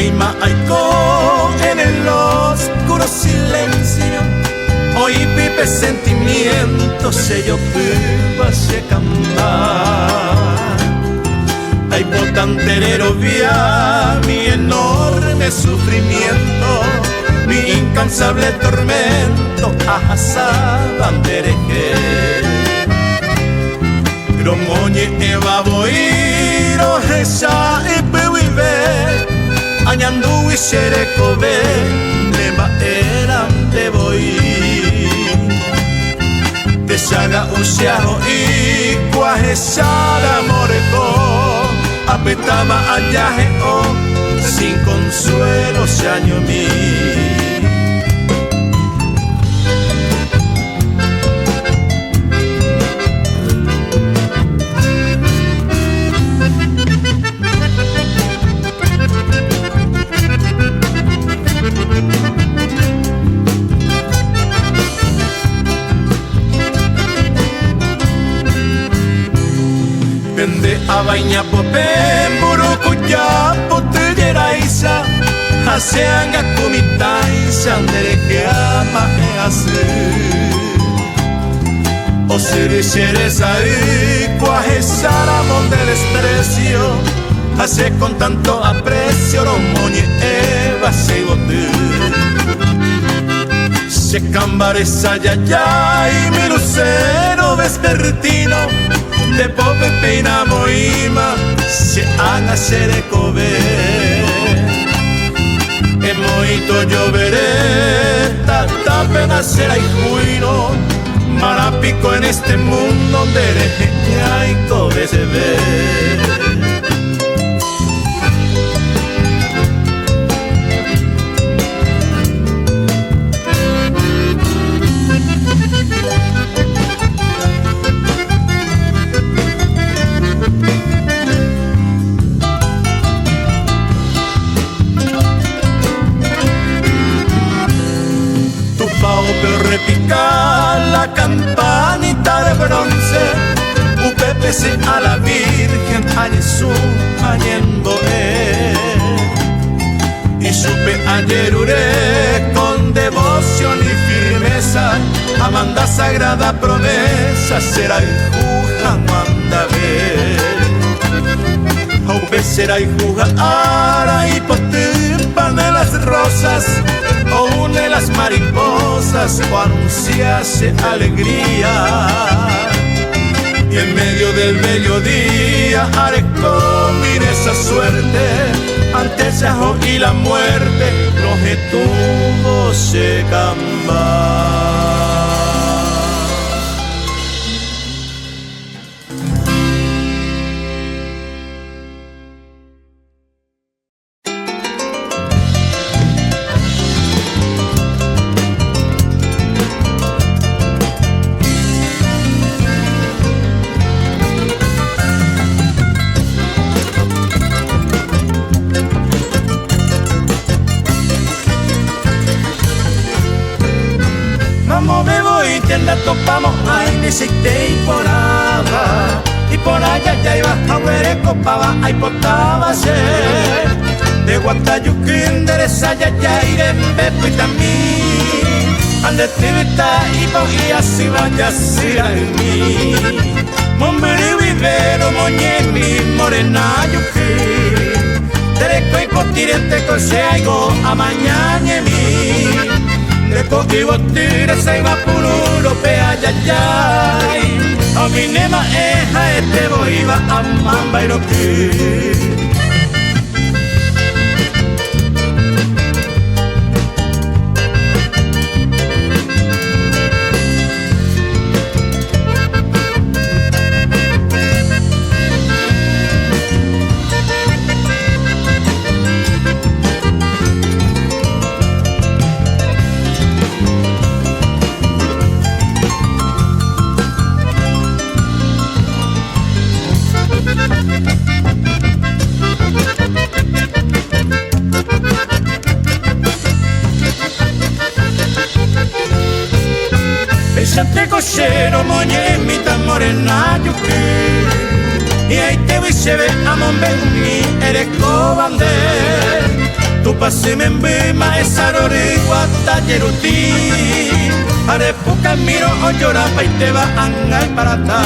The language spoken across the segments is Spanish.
Weima Aiko en el oscuro silencio. Hoy pipe sentimientos se yo pipa se cambar. Ay botanterero vía mi enorme sufrimiento, mi incansable tormento ajasaban dereje. Romoñe eva boiro esa epewive añandu y xerecobe neva eran de boi. Te saga un xiajo y cuajesara moreco apetaba allaje o sin consuelo se año mí. Vende a baña pope burukuya potellera isa haseanga kumitaisa ndereke ama ease o seresa y cuajesara mon del desprecio hace con tanto aprecio romoñe eva se bote se cambaresa ya y mi lucero vespertino de pope peina moima se haga serecobe e moito lloveré tanta pena será y juino marapico en este mundo donde hay cobe se ve. Pero repica la campanita de bronce, upépese a la Virgen, a Jesús, añendo y supe ayer uré con devoción y firmeza, amanda sagrada promesa, será y juja, manda ver. Aupe será y juja, ara y potimpan de las rosas, o une las mariposas o anunciase alegría. Y en medio del bello día haré comir esa suerte ante el sajo y la muerte los que tuvo se cambar. Tienda topamos ahí ni se temporada y por allá ya iba a ver copaba ahí potaba ser de Guatayuquín dereza ya ya iré en bepo y también ande tibita y voy así vaya así a mí momberi vivero moñemi morena yuquín dereco y potirente cose aigo a mañana mi de coqui botire se iba puro pea yayay a mi nema eja este boiba a mamba y roqui. Pensate cochero moñemita morena yuque y ahí te voy se ve a mombe mi eres cobande tu pasi membima esarori watajeruti arepuka miro ojora paiteba angai parata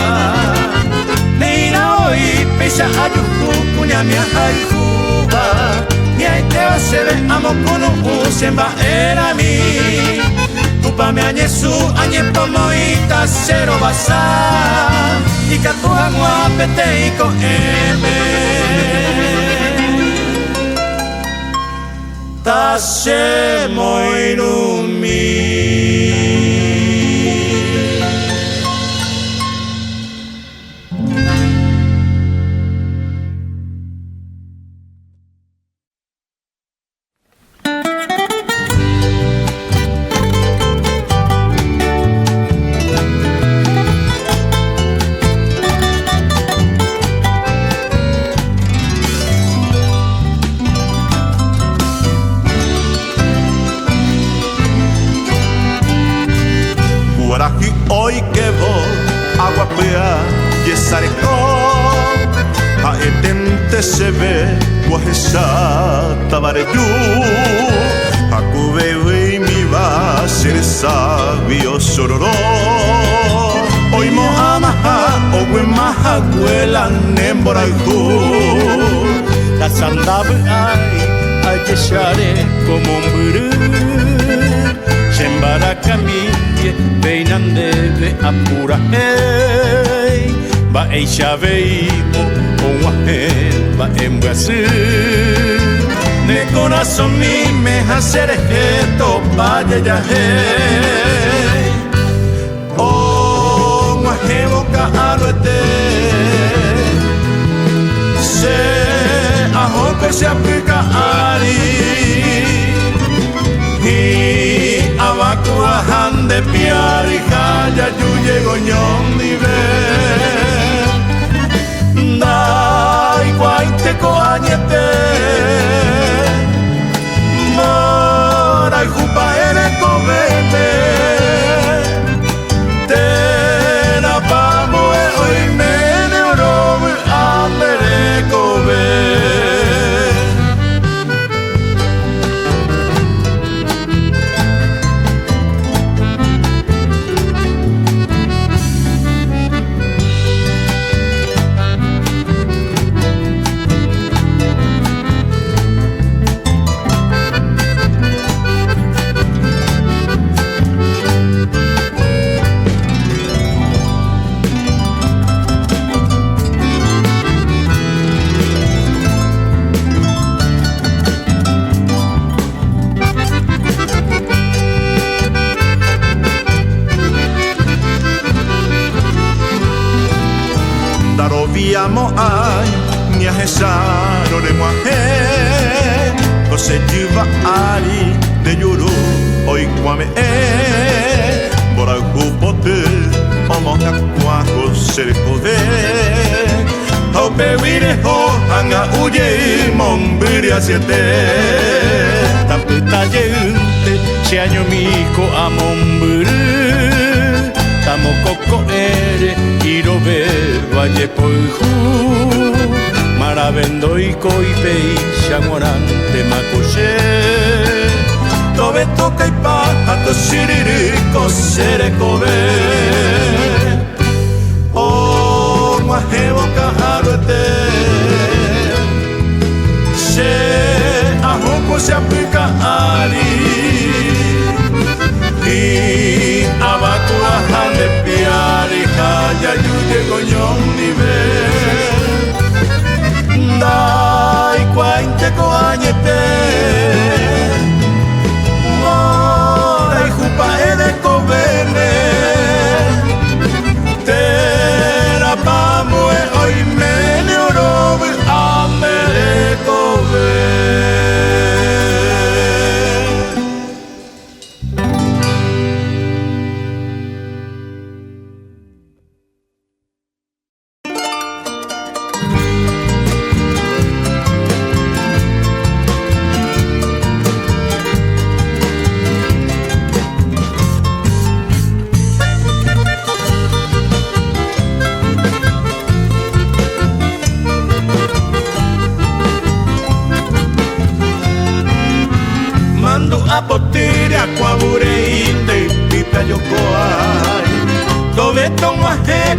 neira oi pesa ayuku kunyamia haifuba niaiteo sebe amo kono usemba erami tupa me añesu añepomoita cero basa ikatuha nguapeteiko eme Tase moinumi Hoy que vos agua pea y sareco a etente se ve guajesa tabareyu a cube y mi va ser sabio sororo hoy mo amaha o maha huela nemboraihu la sandabu ay ayeshare como un burú Shembarakami Beinandebe apura hey Ba eishabeimo Oahen Ba embasu De corazón mi me hacer esto vaya ya hey Oh Maheboka aruete Se ahoko se aplica ari Abakuahan de piari kaya yuye goñón nive Dai guaite coañete Mora y jupa ere covete Tera pamo e oi mene orobu andere cove Viamo ai nia hesaro de moahe Kose juva ari de yuru oi kwame Bora kupote omoka kwako serikove Hau pewire ho hanga uye mombiri asiete Taputa yeunte che año miko amomburu Tamo coco ere irobe valle poihu Maravendo y coipei xamorante macoche Tobe toca y paja to siririko serekobe Oh maheboka haruete Se ahoko se aplica ari Y abakuahan de piari kaya yuye goñón nive Dai cuainte coañete Mora y jupa ede covene Tera pamo e oi mene orobe amere cove Yacuabureinde Pipayocoay Tobeton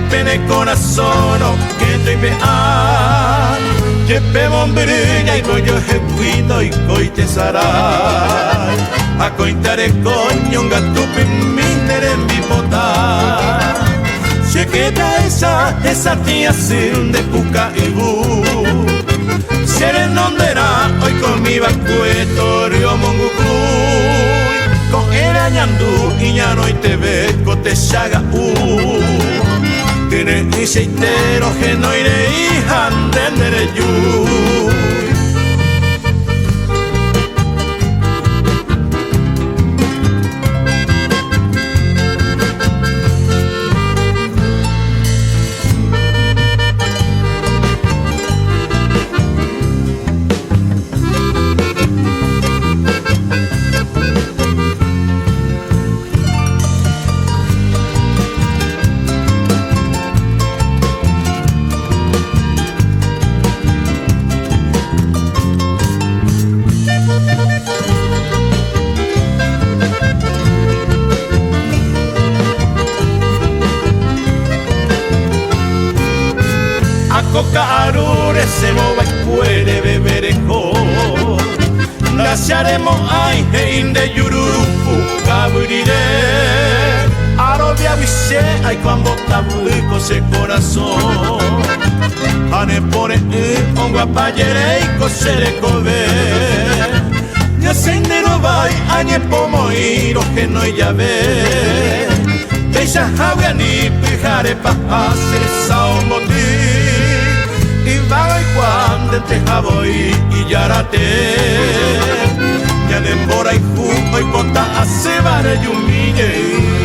Pene corazón que te vean Yepe bombrilla y goyo jecuito y coite saray A coitare coño un gatupi minere en mi bota Se queda esa tía sin de puca y bu Serenondera hoy con mi vacueto río mongucuy Con el añandú y ya no te ve cote saga Tiene iseitero que no iré hija de yu Coca arure se mova y puede beber eco Glaciaremos ay de yururupu cabriré Arobia vise ay cuando tabuico se corazón Ane pone un guapayere y cosere cobe Ya sendero vai añe pomo iro que no ya ve Deja agua ni pijare pa hacer saumoti Y vaga y cuando te jabo y yarate Ya demora y jugo y bota a cebare y humille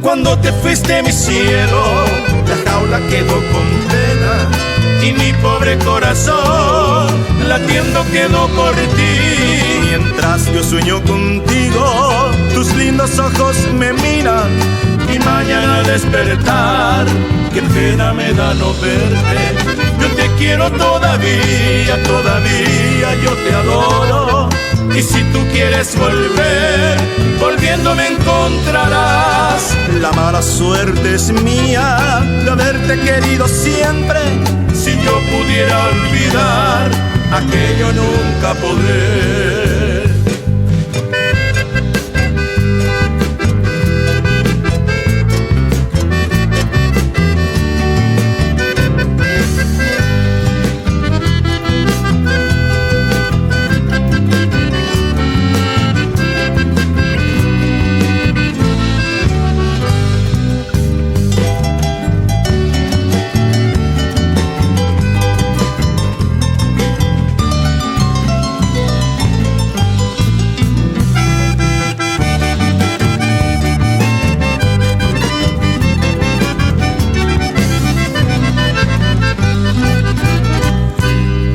Cuando te fuiste mi cielo, la jaula quedó con pena y mi pobre corazón latiendo quedó por ti. Mientras yo sueño contigo, tus lindos ojos me miran y mañana al despertar, qué pena me da no verte. Yo te quiero todavía, todavía yo te adoro. Y si tú quieres volver, volviendo me encontrarás. La mala suerte es mía de haberte querido siempre. Si yo pudiera olvidar, aquello nunca podré.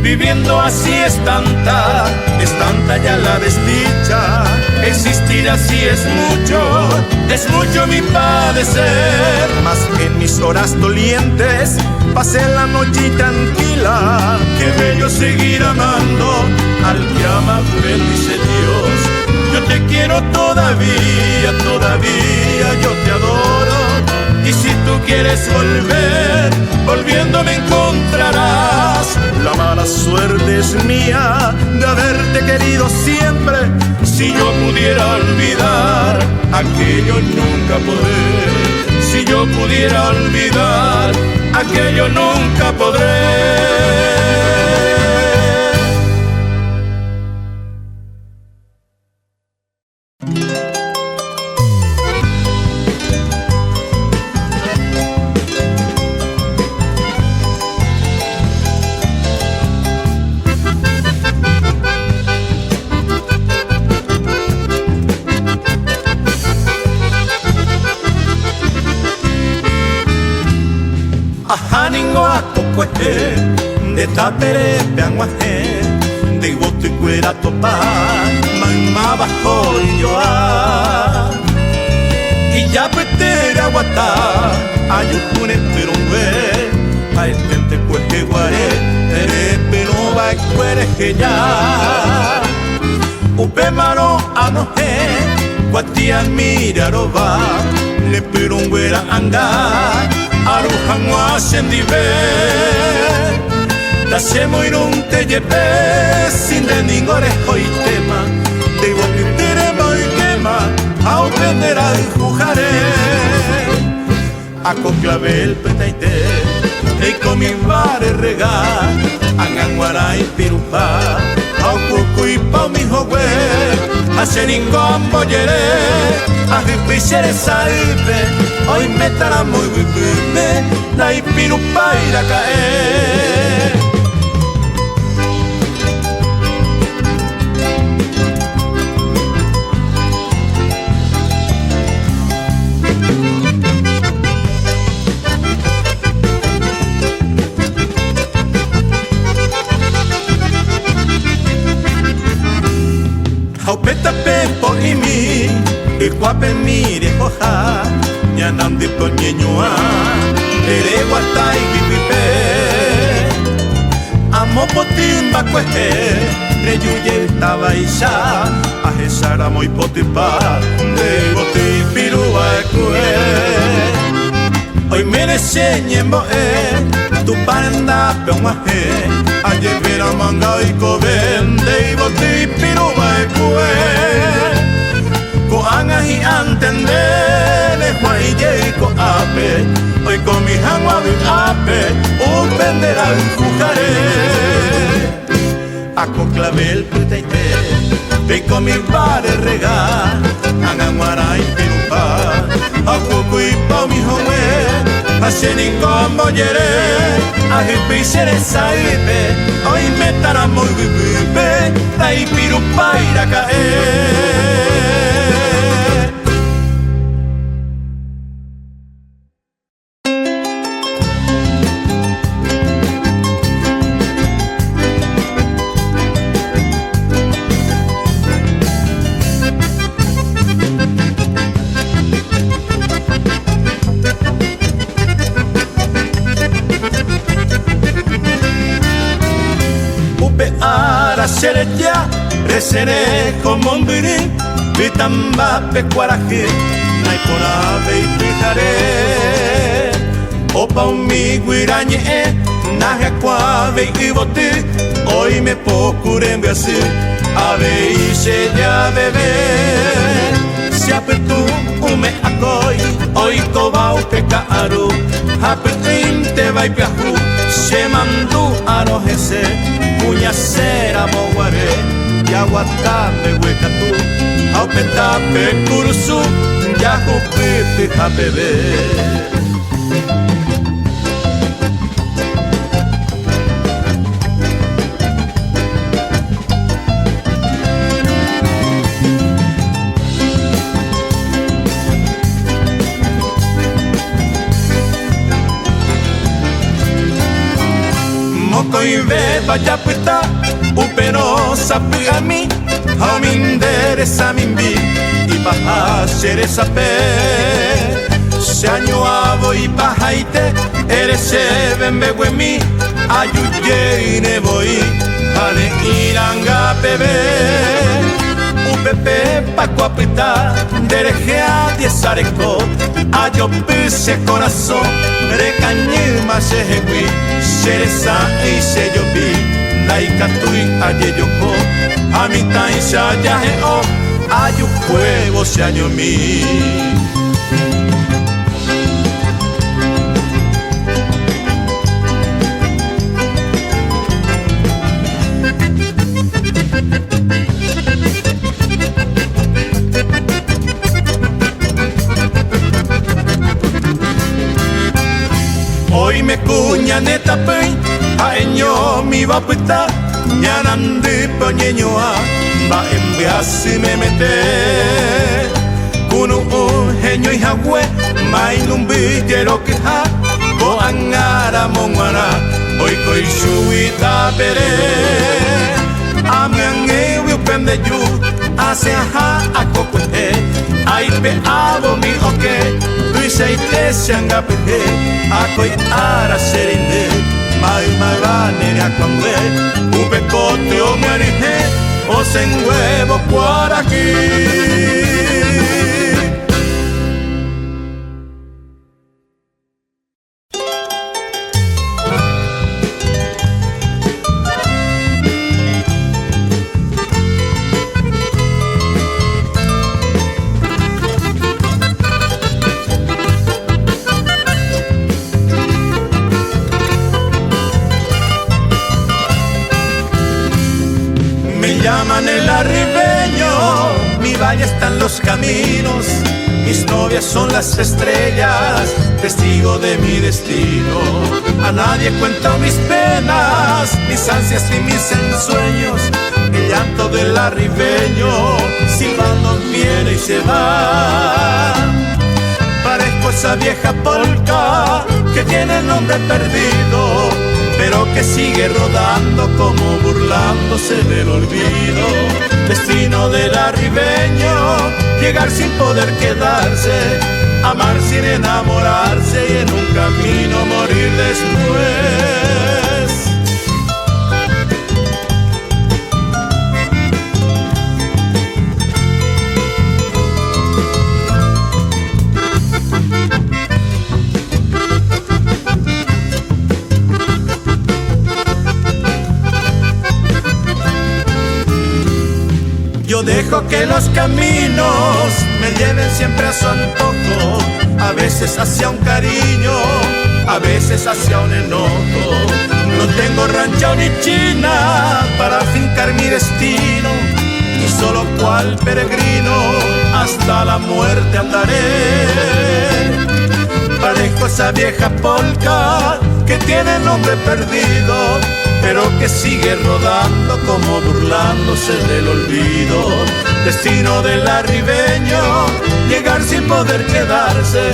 Viviendo así es tanta ya la desdicha. Existir así es mucho mi padecer. Mas en mis horas dolientes pasé la noche tranquila. Qué bello seguir amando al que ama, bendice Dios. Yo te quiero todavía, todavía yo te adoro. Y si tú quieres volver, volviendo me encontrarás. La mala suerte es mía de haberte querido siempre. Si yo pudiera olvidar, aquello nunca podré. Si yo pudiera olvidar, aquello nunca podré. cueste de tapere peanguaje de bote y cuera topa mamá bajo y yo y ya petere aguata ayukune pero un ay tente cueste guare pero va cuere que ya upe maro anoje guatia mira roba le pero un guera anda arujanwa sendive da semo irun te lleve sin de ningore hoy tema de guapitere muy quema a ofender al jujare a conclave el petaite y con mi vare regar anganguara y pirupa a cucu y pa mi jogue a seringón boyere a jipichere salve hoy me estará muy guipipe la y pirupa irá a caer. Haupeta pepo y mi y guape mire hoja ya nandi poñeñua ere guatai gipipe amo potimba cueje reyuye estaba isha a jesara muy potipa de boti pirua cue hoy merece ñembo tu paranda peonguaje a llevar a manga y covende y boti pirua cue ko anga hi antendele huaye ko ape hoy con mi hangwa vi ape upendera el jujare a conclave el putaite ve con mi vare regar anganguara y pirupa a cucu y pa mi jowe a seringón boyere a jipichere saibe hoy me estará muy vive la y pirupa irá a caer. Sereya, resere como un biri, vitamba pecuaraje, naipora y pijare. Opa un mi guirañe, naje cuave y bote, hoy me procuré en Brasil, ave y se ya bebé. Se apertó un me acoy, hoy cobao pecaru, apertín te va y piajú, se mandó a rojese. Puñacera moguare y aguatame huecatú aupetape curusu ya jupipi a bebé. Moco y beba ya puta upero sapi a mí a mi endereza mi vi y baja ser esa pe se año abo y bajaite eres se bembe mi ayuye y ne voy ale iranga bebé upepe paco apita dereje a diesareco ayo pise corazón recañe más ejegui seresa y se yo vi laicatui ayeyoko amita y sayaje o ayu fuego se año mi. Hoy me cuña neta pei a eño mi va puta ñanandi poñeñoa va enviasi me mete kunu genio y jagüe mai numbi yero que ha bo angara monguara koi shui tapere Amiange wiu pende yu Ase ha akokwe Aipe abo mi oke Tuiseite siangape Akoi ara serinde Mai vane akwangwe Upe kote o merije O senguevo por aquí llaman el arribeño, mi valle están los caminos, mis novias son las estrellas, testigo de mi destino. A nadie cuento mis penas, mis ansias y mis ensueños, el llanto del arribeño, silbando viene y se va. Parezco esa vieja polca que tiene el nombre perdido, pero que sigue rodando como burlándose del olvido. Destino del arribeño, llegar sin poder quedarse, amar sin enamorarse y en un camino morir después. Yo dejo que los caminos me lleven siempre a su antojo, a veces hacia un cariño, a veces hacia un enojo. No tengo rancho ni china para fincar mi destino, y solo cual peregrino hasta la muerte andaré. Parezco esa vieja polca que tiene el nombre perdido, pero que sigue rodando como burlándose del olvido. Destino del arribeño, llegar sin poder quedarse,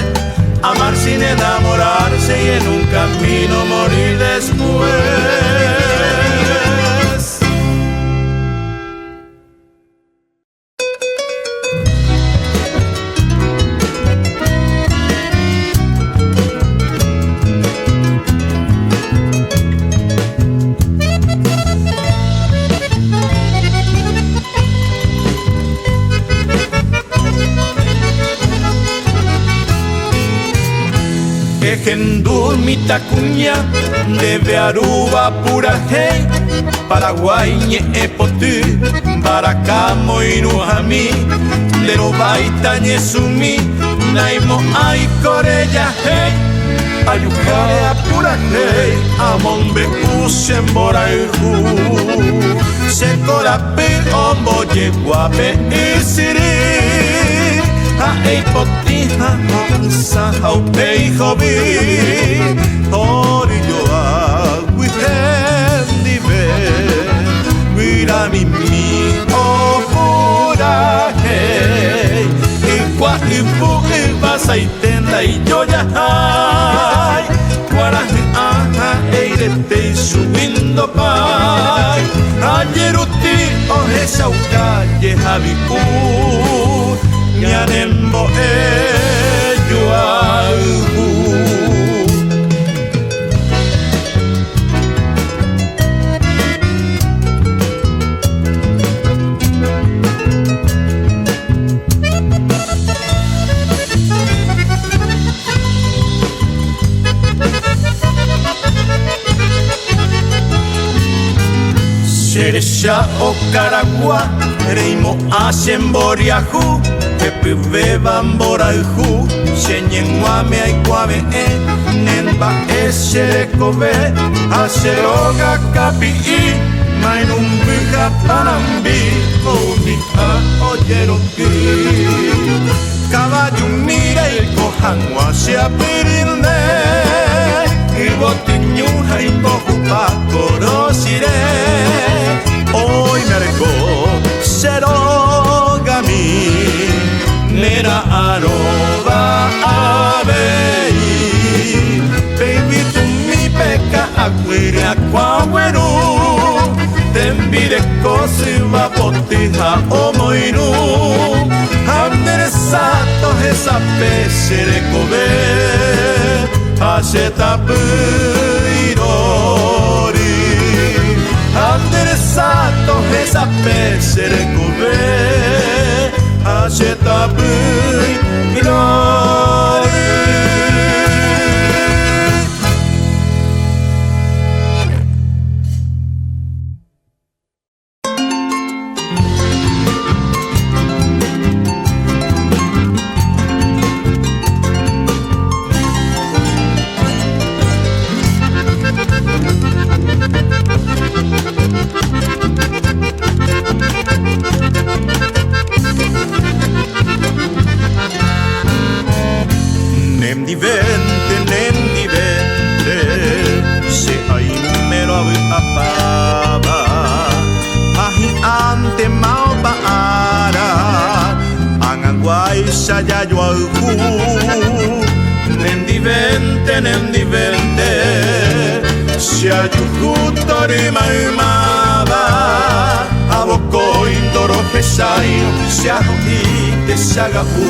amar sin enamorarse y en un camino morir después. Ejendur mitacuña de Aruba pura hey, Paraguay ñe epotú, Baracamo y Nujami, Lerobaita ñe sumi, Naimo ay corella hey, Ayucarea pura hey, Amombe usembora ihu, Secorape ombo yeguape isiri, Ai potija onsa au peijobi Orillo aguihendive Mira mi o pura hey Ikwa ipu ibasa itenda y yo ya hay Guaraje aha eirete subindo pai Ayer uti oje saucalle habiku Nyanembo juahu. Seresha o Caragua, Reimo Asemboriahu, Pepe Bamboriahu, Señenguame Aikwabe, Nemba Eserekobe, Aseroga Kapi, Mainumbiga Panambi, Omiha Oyeroki, Caballo mira el Cojanwa se apirinde, y Botiñuja y Pojupa Corosire. Hoy me arregó Serogami Nera Aroba Abei Baby tu mi peca aguiria kosiva potiha omoinu Andersato esa pesere kobe Hasheta buirori Andersato esa pesere kobe Hasheta buirori Sayayo auku Nendi vente Siayuku torimaimaba Aboko indoro pesayo Siahoite siagahu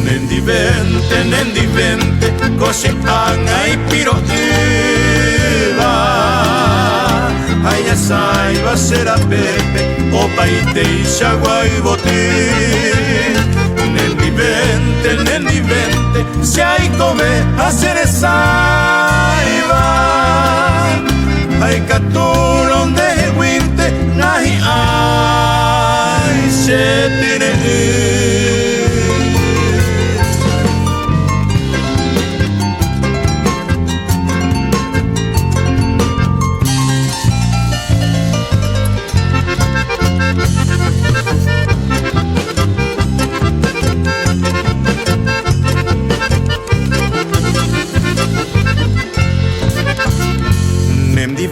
Nendi vente Kose angai piro iba Aya saiba será pepe Opa ite isagua y botín Nendi vente Si hay come hacer saiba Hay catulon de winte Nahi ay se tiene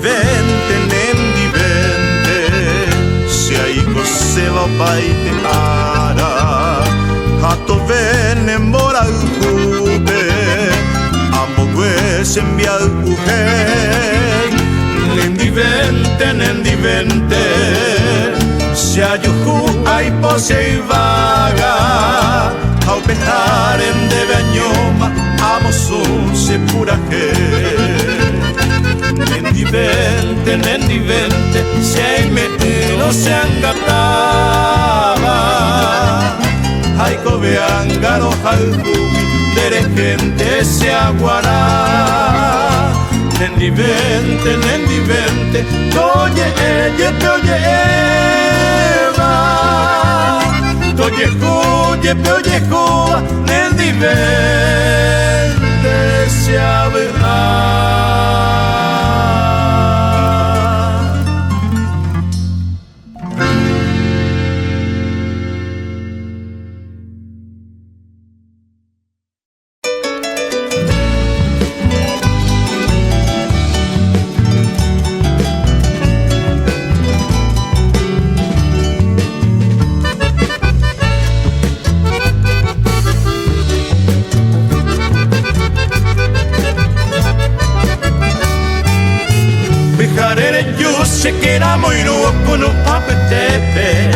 Nendi vente Si hay cose va baite ara Hato vene mora ukube Ambo gue sembia uke Nendi vente Si ayuhu ay pose y vaga Au pejar en debe añoma Amo su se pura que Nendi vente Si hay no se angataba Hay kobe angaro halkubi Dere gente se aguará Nendi vente Toye ella te oye eva Toye cuba Nendi vente se averá Se queda muy nuevo no apetece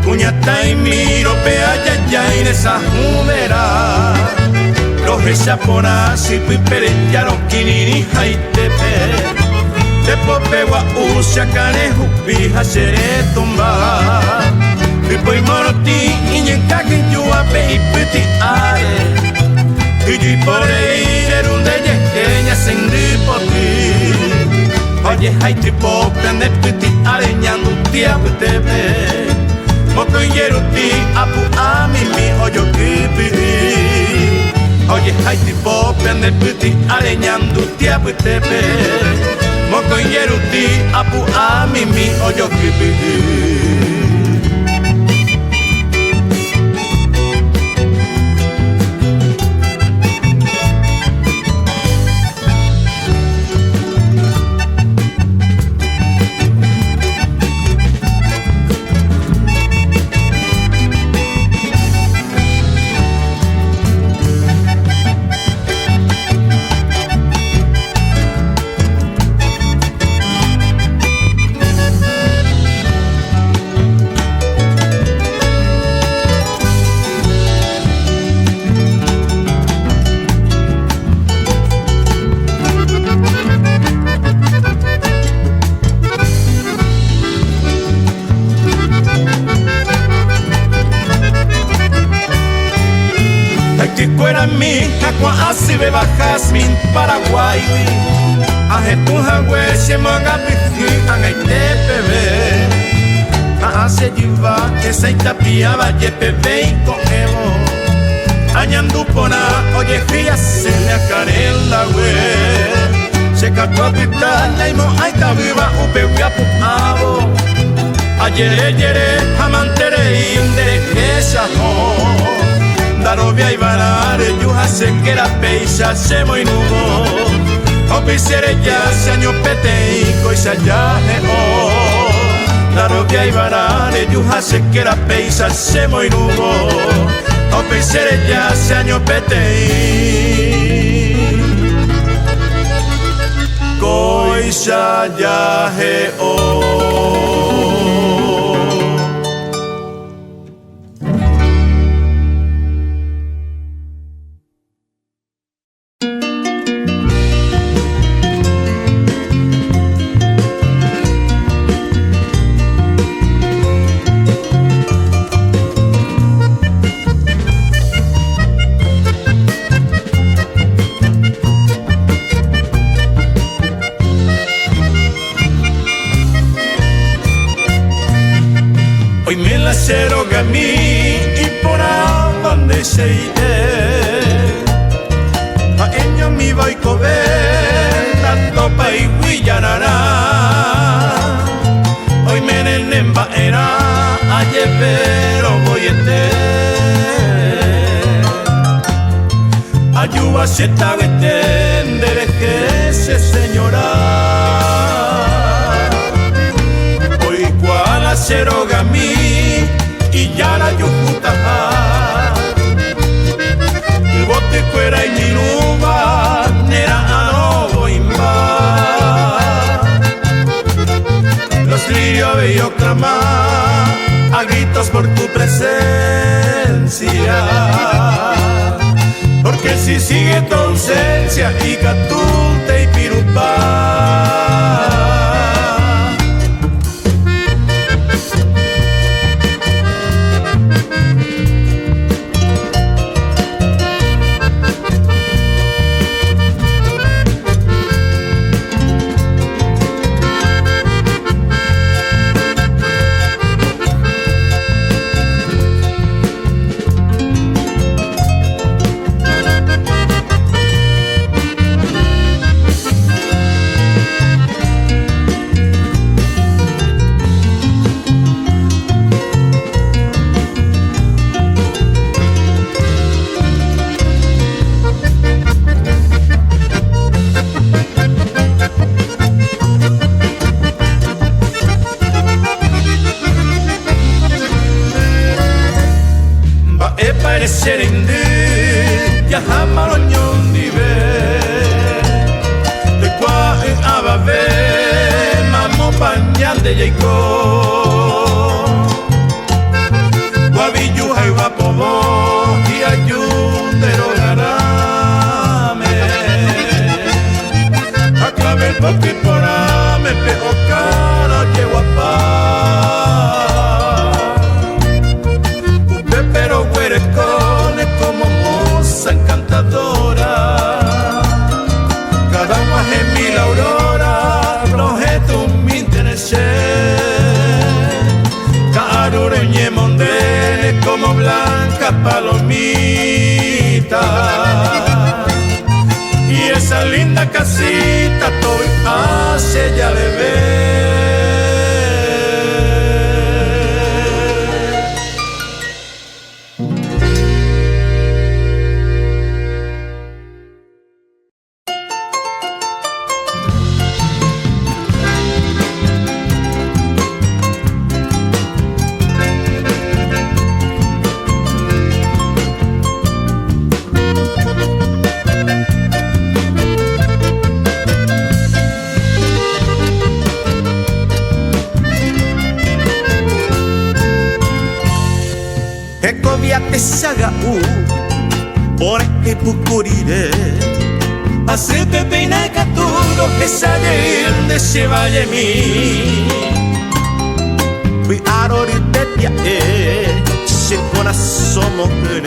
Cuñata y miro pe ayaya y esa humera Los japoneses y piperellaron kinini haitepe De popewa usha canejo pija seré tumba Pipo y moroti y ñencaqui yuape y piti are Y por ir un de yequeña sin ripoti Oye, hay tipo prende piti areñando tia putebe Moko yeruti apu amimi oyo kipiri Oye, hay tipo prende piti areñando tia putebe Moko yeruti apu amimi oyo kipiri cuera mi jacua así beba jazmín Paraguay aje tu jagüe se manga piji angai te bebé hace jiva esa itapia valle bebé y cogemo añandu pona oye fia se me acarela we se catua pita laimo aita viva upe wiapu avo ayere yere amantere indere kesa ho darovia y varare yuja se quera peisa se moi nugo opisere ya se año pete y coisa ya o darovia y varare yuja se quera peisa se moi nugo opisere ya se año pete y coisa ya o Serogami y por donde se iré a eño mi voy cober tanto pa y guillarara hoy me nemba era ayer pero voy ayuda se ta entender que se señora hoy cual serogami y ya la yujuta el bote fuera y ni nuba nera a no imba los lirios bello clamar a gritos por tu presencia porque si sigue tu ausencia y catunte y pirupá serende ya hamaronyon dive de qua en abave mamo pañal de yeiko guavillu jaiva pobo y ayundero garame aclave el poqui porame pego cara yeguapa pero huerecone como moza encantadora cada más en mil aurora projeto mi interés carureñe mondene como blanca palomita y esa linda casita todo hace ya bebé saga por que pukurire hace pepina caturo que sale de se vaya mi fui aroritetia se corazón mujer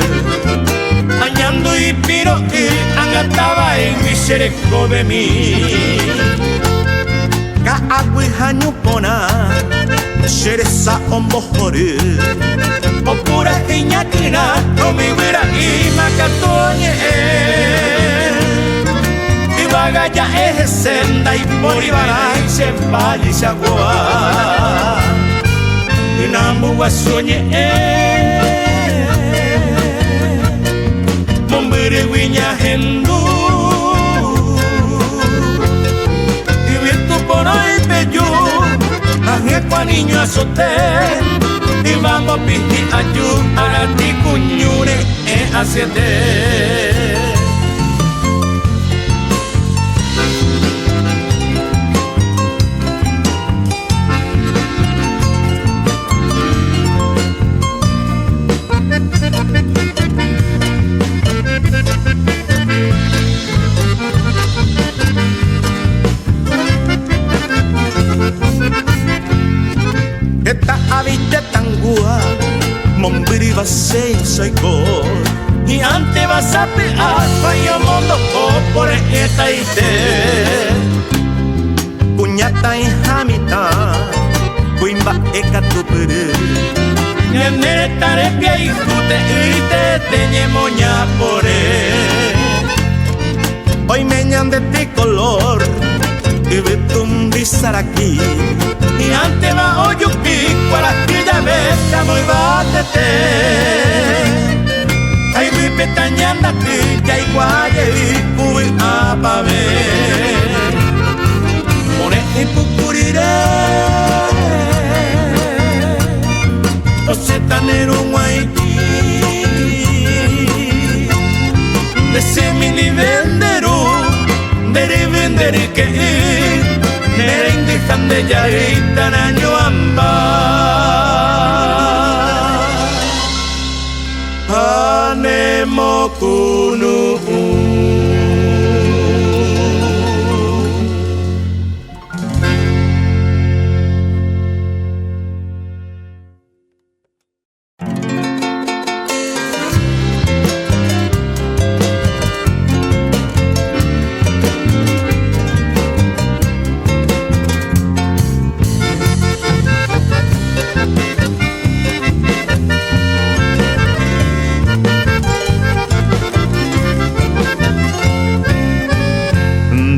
añando y Miro y angataba en mi sereco de mí. Kaagui hanyupona Sheresa ombohore Okura iñakina Omiwira y macatoñe Ibagaya eje senda y poribara y sempali sagua Inambu wasoñe Mombere wiña hendu Poro y peyu, ajekwa niño azote, y vamos pisti ayu, arati kunyure e asiete. Esta avite tangua Mombiri vasei soiko Y ante vas a pear, vaya mondo por esta ite. Kunyata y hamita Kuimba eka tupere Nene tarepia y jute y te teñe moña por Hoy meñan de ti color Y betumbi saraki Y ante va oyuki, para que ya ves, muy batete. Ay, vi petañanda ti, que hay guaye y cubi a pave. Pone y pucurire. O se tanero guayti. De semini venderu, deri venderi que Nere indican de yarita naño amba Anemo kunu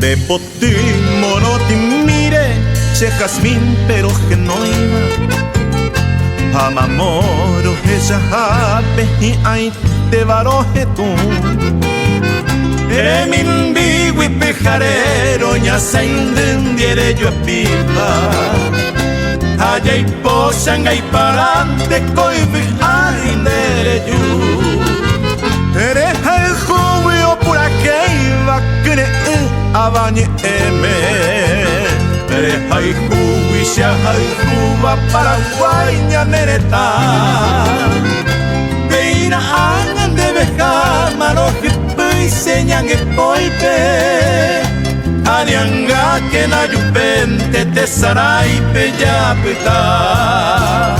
De poti mono ti mire Se jazmín pero que no iba Amamoro esa jape Y ay te varoje tú Emin biwi pejarero Ya se indendiere yo a pipa Allá y posanga y parante Coibi aindere yo Eres el jubio por aquella que abañe eme Eres hay jubi se hay juba Paraguay ñanereta Peina angan de bejama Los hippe y señan que poipe Alianga que na yupente te sarai pe ya peta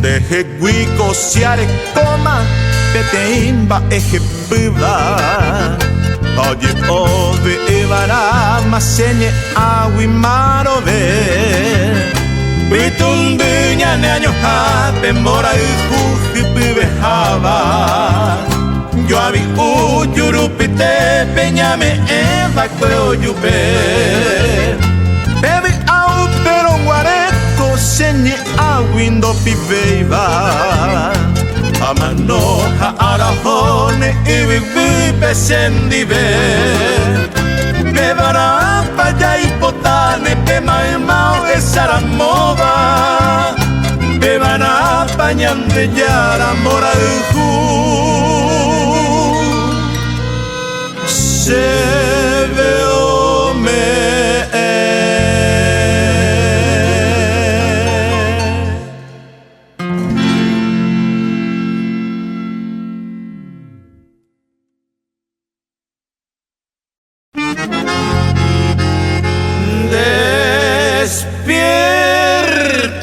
Deje guico siare coma Pete imba eje piba Oye ove evara Masenye awi marove Bitumbiña ne año hape Mora y juji pibe java Yo avi uyurupite Peñame eva kweo yupe Baby au pero guareco Senye awindo pibeiba Amanoja arajone y vivipe sendive Bebara pa ya hipotane Pe maemao esaramova Bebara pa ñande yara mora uju Se veo me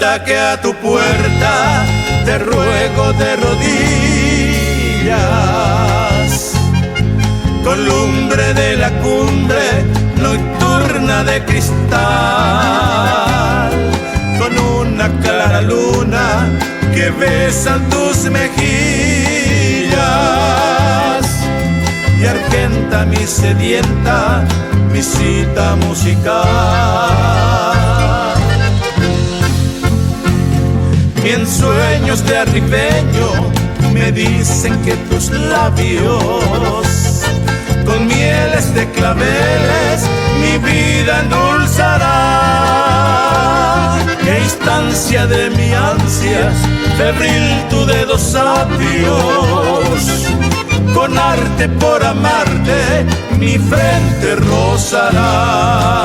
hasta que a tu puerta te ruego de rodillas, con lumbre de la cumbre nocturna de cristal, con una clara luna que besan tus mejillas y argenta mi sedienta mi cita musical. Y en sueños de arribeño me dicen que tus labios con mieles de claveles mi vida endulzará. Qué instancia de mi ansias, febril tu dedo sabios, con arte por amarte mi frente rozará.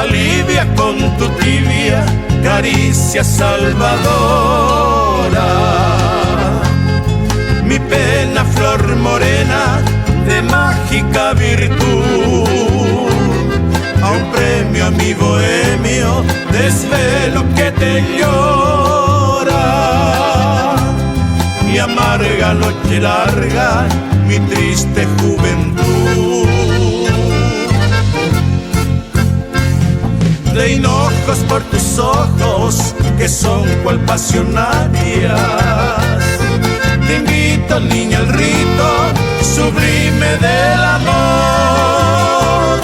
Alivia con tu tibia caricia salvadora mi pena, flor morena de mágica virtud. A un premio a mi bohemio desvelo que te llora y amarga noche larga mi triste juventud. De hinojos por tus ojos que son cual pasionarias, te invito niña al rito sublime del amor.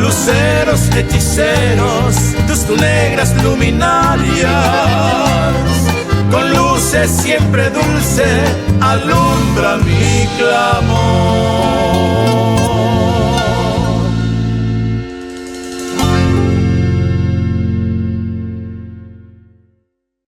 Luceros hechiceros, tus negras luminarias, con luces siempre dulce alumbra mi clamor.